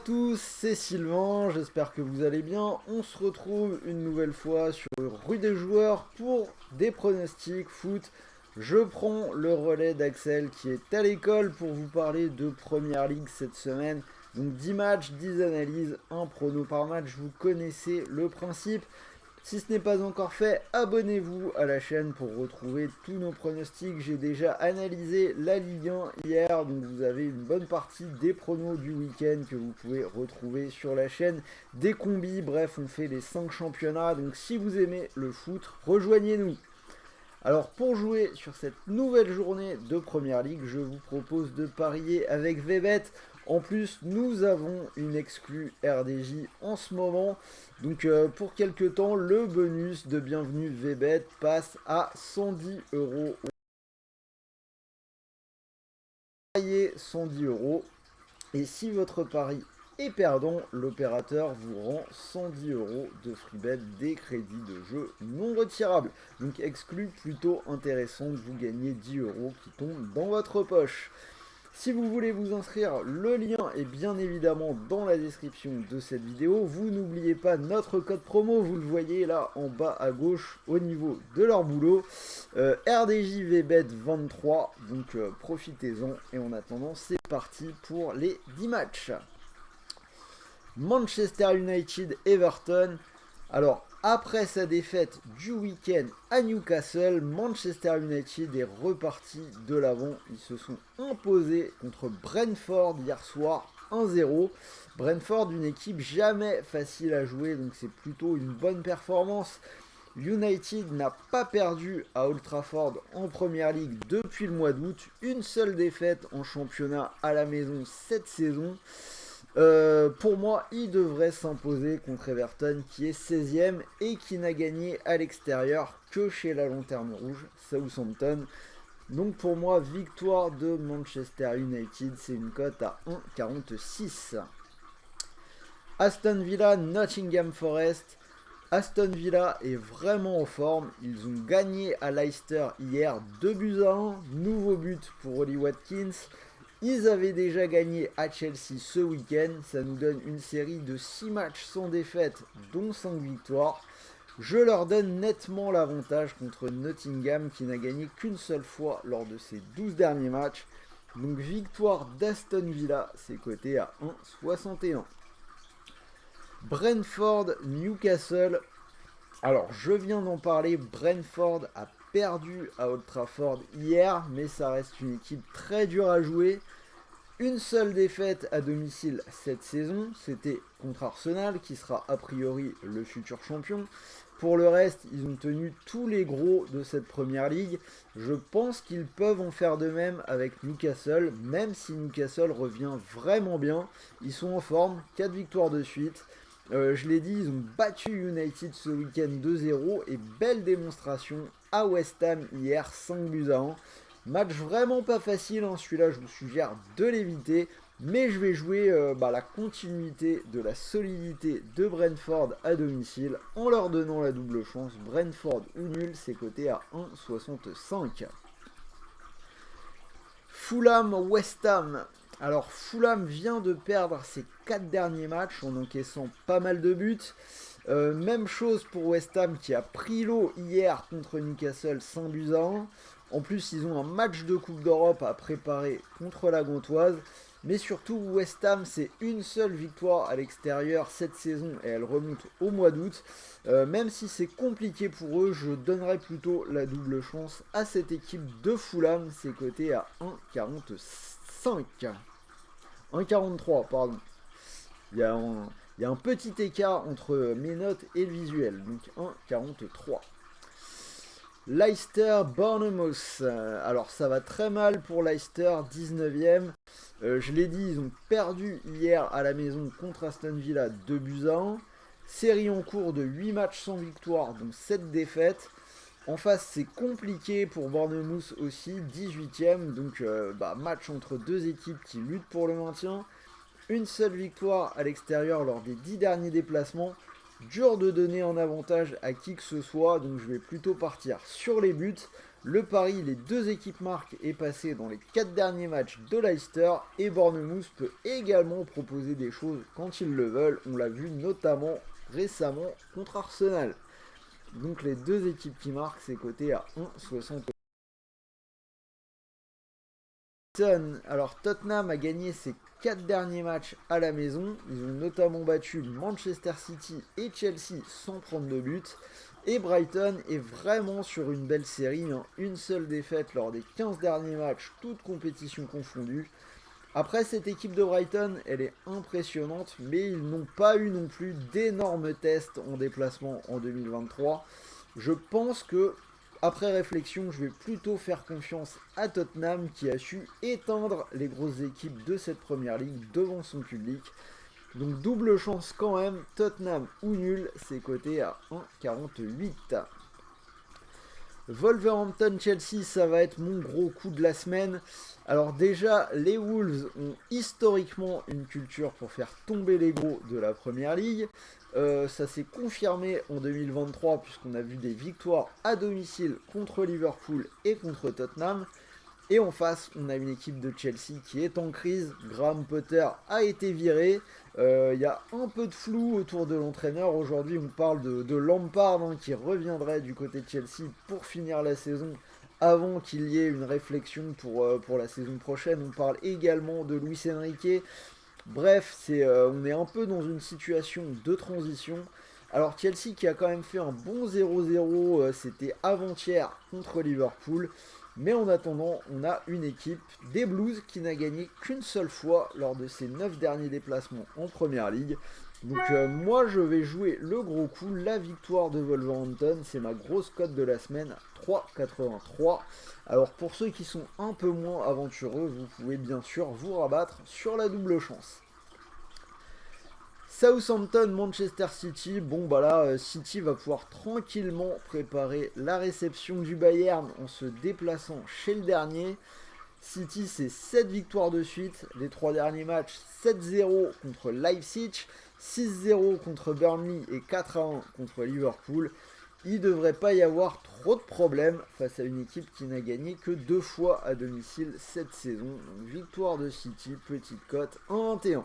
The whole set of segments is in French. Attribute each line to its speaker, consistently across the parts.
Speaker 1: tous, c'est Sylvain, j'espère que vous allez bien. On se retrouve une nouvelle fois sur Rue des Joueurs pour des pronostics foot. Je prends le relais d'Axel qui est à l'école pour vous parler de Première Ligue cette semaine. Donc 10 matchs, 10 analyses, un prono par match, vous connaissez le principe. Si ce n'est pas encore fait, abonnez-vous à la chaîne pour retrouver tous nos pronostics. J'ai déjà analysé la Ligue 1 hier, donc vous avez une bonne partie des pronos du week-end que vous pouvez retrouver sur la chaîne. Des combis, bref, on fait les 5 championnats, donc si vous aimez le foot, rejoignez-nous. Alors pour jouer sur cette nouvelle journée de Première Ligue, je vous propose de parier avec VBet. En plus, nous avons une exclue RDJ en ce moment. Donc pour quelques temps, le bonus de bienvenue VBet passe à 110 euros. Pariez 110 euros. Et si votre pari est perdant, l'opérateur vous rend 110 euros de freebet des crédits de jeu non retirables. Donc exclu plutôt intéressant, vous gagnez 10 euros qui tombent dans votre poche. Si vous voulez vous inscrire, le lien est bien évidemment dans la description de cette vidéo. Vous n'oubliez pas notre code promo, vous le voyez là en bas à gauche au niveau de leur boulot. RDJVBET23, donc profitez-en. Et en attendant, c'est parti pour les 10 matchs. Manchester United, Everton. Alors, après sa défaite du week-end à Newcastle, Manchester United est reparti de l'avant. Ils se sont imposés contre Brentford hier soir 1-0. Brentford, une équipe jamais facile à jouer, donc c'est plutôt une bonne performance. United n'a pas perdu à Old Trafford en Première Ligue depuis le mois d'août. Une seule défaite en championnat à la maison cette saison. Pour moi, il devrait s'imposer contre Everton qui est 16ème et qui n'a gagné à l'extérieur que chez la Lanterne Rouge, Southampton. Donc pour moi, victoire de Manchester United, c'est une cote à 1,46. Aston Villa, Nottingham Forest. Aston Villa est vraiment en forme. Ils ont gagné à Leicester hier 2-1. Nouveau but pour Ollie Watkins. Ils avaient déjà gagné à Chelsea ce week-end, ça nous donne une série de 6 matchs sans défaite, dont 5 victoires. Je leur donne nettement l'avantage contre Nottingham qui n'a gagné qu'une seule fois lors de ses 12 derniers matchs. Donc victoire d'Aston Villa, c'est coté à 1,61. Brentford, Newcastle. Alors je viens d'en parler, Brentford a perdu à Old Trafford hier, mais ça reste une équipe très dure à jouer. Une seule défaite à domicile cette saison, c'était contre Arsenal, qui sera a priori le futur champion. Pour le reste, ils ont tenu tous les gros de cette première ligue. Je pense qu'ils peuvent en faire de même avec Newcastle, même si Newcastle revient vraiment bien. Ils sont en forme, 4 victoires de suite. Je l'ai dit, ils ont battu United ce week-end 2-0 et belle démonstration à West Ham hier 5-1. Match vraiment pas facile, hein. Celui-là je vous suggère de l'éviter, mais je vais jouer la continuité de la solidité de Brentford à domicile en leur donnant la double chance. Brentford ou nul, c'est coté à 1,65. Fulham West Ham. Alors Fulham vient de perdre ses 4 derniers matchs en encaissant pas mal de buts. Même chose pour West Ham qui a pris l'eau hier contre Newcastle 5-1. En plus, ils ont un match de Coupe d'Europe à préparer contre la Gantoise. Mais surtout, West Ham, c'est une seule victoire à l'extérieur cette saison et elle remonte au mois d'août. Même si c'est compliqué pour eux, je donnerais plutôt la double chance à cette équipe de Fulham. C'est coté à 1,45. 1,43, pardon. Il y a un petit écart entre mes notes et le visuel, donc 1,43. Leicester, Bournemouth. Alors ça va très mal pour Leicester, 19ème. Je l'ai dit, ils ont perdu hier à la maison contre Aston Villa 2-1. Série en cours de 8 matchs sans victoire, dont 7 défaites. En face, c'est compliqué pour Bournemouth aussi, 18ème. Donc match entre deux équipes qui luttent pour le maintien. Une seule victoire à l'extérieur lors des 10 derniers déplacements. Dur de donner un avantage à qui que ce soit, donc je vais plutôt partir sur les buts. Le pari, les deux équipes marquent, est passé dans les 4 derniers matchs de Leicester et Bournemouth peut également proposer des choses quand ils le veulent. On l'a vu notamment récemment contre Arsenal. Donc les deux équipes qui marquent, c'est coté à 1,60. Alors Tottenham a gagné ses 4 derniers matchs à la maison. Ils ont notamment battu Manchester City et Chelsea sans prendre de but. Et Brighton est vraiment sur une belle série. Une seule défaite lors des 15 derniers matchs, toutes compétitions confondues. Après, cette équipe de Brighton, elle est impressionnante, mais ils n'ont pas eu non plus d'énormes tests en déplacement en 2023. Je pense que, après réflexion, je vais plutôt faire confiance à Tottenham qui a su éteindre les grosses équipes de cette première ligue devant son public. Donc double chance quand même, Tottenham ou nul, c'est coté à 1,48. Wolverhampton-Chelsea, ça va être mon gros coup de la semaine. Alors déjà, les Wolves ont historiquement une culture pour faire tomber les gros de la Première Ligue. Ça s'est confirmé en 2023 puisqu'on a vu des victoires à domicile contre Liverpool et contre Tottenham. Et en face, on a une équipe de Chelsea qui est en crise. Graham Potter a été viré. Il y a un peu de flou autour de l'entraîneur. Aujourd'hui, on parle de Lampard qui reviendrait du côté de Chelsea pour finir la saison avant qu'il y ait une réflexion pour la saison prochaine. On parle également de Luis Enrique. Bref, on est un peu dans une situation de transition. Alors Chelsea qui a quand même fait un bon 0-0, c'était avant-hier contre Liverpool. Mais en attendant, on a une équipe des Blues qui n'a gagné qu'une seule fois lors de ses 9 derniers déplacements en Première Ligue. Donc moi je vais jouer le gros coup, la victoire de Wolverhampton, c'est ma grosse cote de la semaine, 3,83. Alors pour ceux qui sont un peu moins aventureux, vous pouvez bien sûr vous rabattre sur la double chance. Southampton, Manchester City, bon bah là City va pouvoir tranquillement préparer la réception du Bayern en se déplaçant chez le dernier. City c'est 7 victoires de suite, les 3 derniers matchs 7-0 contre Leipzig, 6-0 contre Burnley et 4-1 contre Liverpool. Il ne devrait pas y avoir trop de problèmes face à une équipe qui n'a gagné que 2 fois à domicile cette saison. Donc, victoire de City, petite cote 1,21.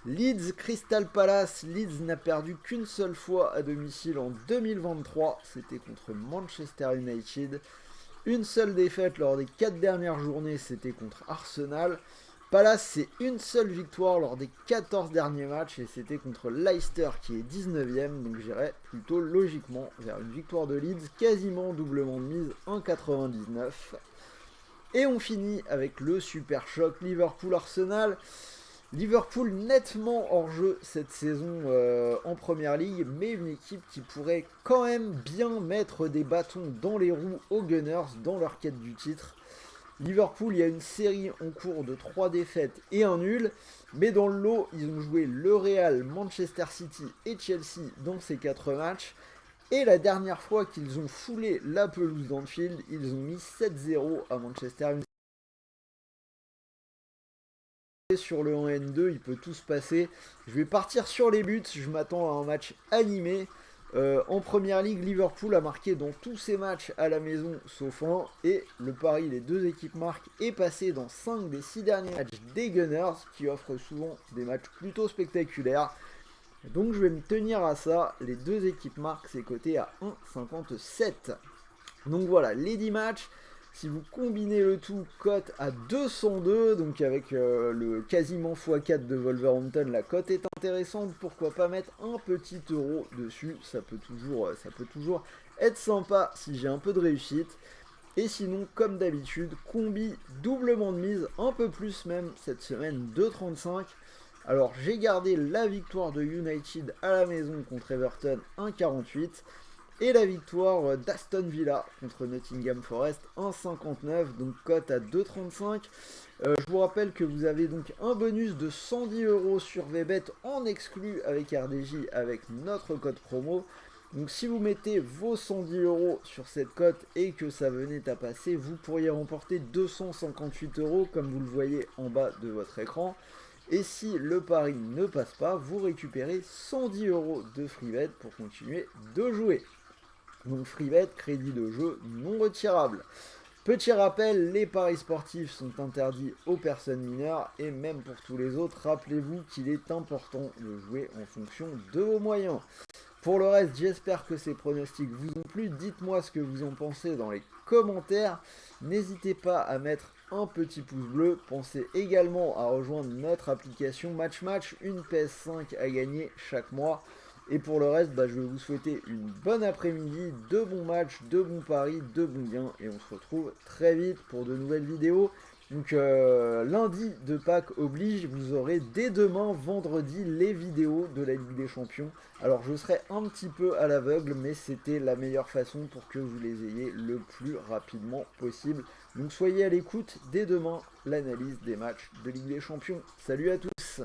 Speaker 1: Leeds Crystal Palace, Leeds n'a perdu qu'une seule fois à domicile en 2023, c'était contre Manchester United. Une seule défaite lors des 4 dernières journées, c'était contre Arsenal. Palace, c'est une seule victoire lors des 14 derniers matchs et c'était contre Leicester qui est 19ème, donc j'irai plutôt logiquement vers une victoire de Leeds, quasiment doublement de mise, 1,99. Et on finit avec le super choc Liverpool-Arsenal. Liverpool nettement hors jeu cette saison en Première Ligue, mais une équipe qui pourrait quand même bien mettre des bâtons dans les roues aux Gunners dans leur quête du titre. Liverpool, il y a une série en cours de 3 défaites et un nul, mais dans le lot, ils ont joué le Real, Manchester City et Chelsea dans ces 4 matchs. Et la dernière fois qu'ils ont foulé la pelouse d'Anfield, ils ont mis 7-0 à Manchester United. Sur le 1N2, il peut tout se passer. Je vais partir sur les buts, je m'attends à un match animé. En Première Ligue, Liverpool a marqué dans tous ses matchs à la maison sauf un. Et le pari, les deux équipes marquent, est passé dans 5 des 6 derniers matchs des Gunners, qui offrent souvent des matchs plutôt spectaculaires. Donc je vais me tenir à ça. Les deux équipes marquent, c'est coté à 1,57. Donc voilà, les 10 matchs. Si vous combinez le tout, cote à 202, donc avec le quasiment x4 de Wolverhampton, la cote est intéressante. Pourquoi pas mettre un petit euro dessus, ça peut toujours être sympa si j'ai un peu de réussite. Et sinon, comme d'habitude, combi doublement de mise, un peu plus même cette semaine, 2,35. Alors j'ai gardé la victoire de United à la maison contre Everton, 1,48. Et la victoire d'Aston Villa contre Nottingham Forest, 1,59, donc cote à 2,35. Je vous rappelle que vous avez donc un bonus de 110 € sur VBet en exclu avec RDJ avec notre code promo. Donc si vous mettez vos 110 € sur cette cote et que ça venait à passer, vous pourriez remporter 258 € comme vous le voyez en bas de votre écran. Et si le pari ne passe pas, vous récupérez 110 € de free bet pour continuer de jouer. Donc FreeBet, crédit de jeu non retirable. Petit rappel, les paris sportifs sont interdits aux personnes mineures et même pour tous les autres, rappelez-vous qu'il est important de jouer en fonction de vos moyens. Pour le reste, j'espère que ces pronostics vous ont plu. Dites-moi ce que vous en pensez dans les commentaires. N'hésitez pas à mettre un petit pouce bleu. Pensez également à rejoindre notre application Match, une PS5 à gagner chaque mois. Et pour le reste, je vais vous souhaiter une bonne après-midi, de bons matchs, de bons paris, de bons gains. Et on se retrouve très vite pour de nouvelles vidéos. Donc lundi de Pâques oblige, vous aurez dès demain, vendredi, les vidéos de la Ligue des Champions. Alors je serai un petit peu à l'aveugle, mais c'était la meilleure façon pour que vous les ayez le plus rapidement possible. Donc soyez à l'écoute, dès demain, l'analyse des matchs de Ligue des Champions. Salut à tous!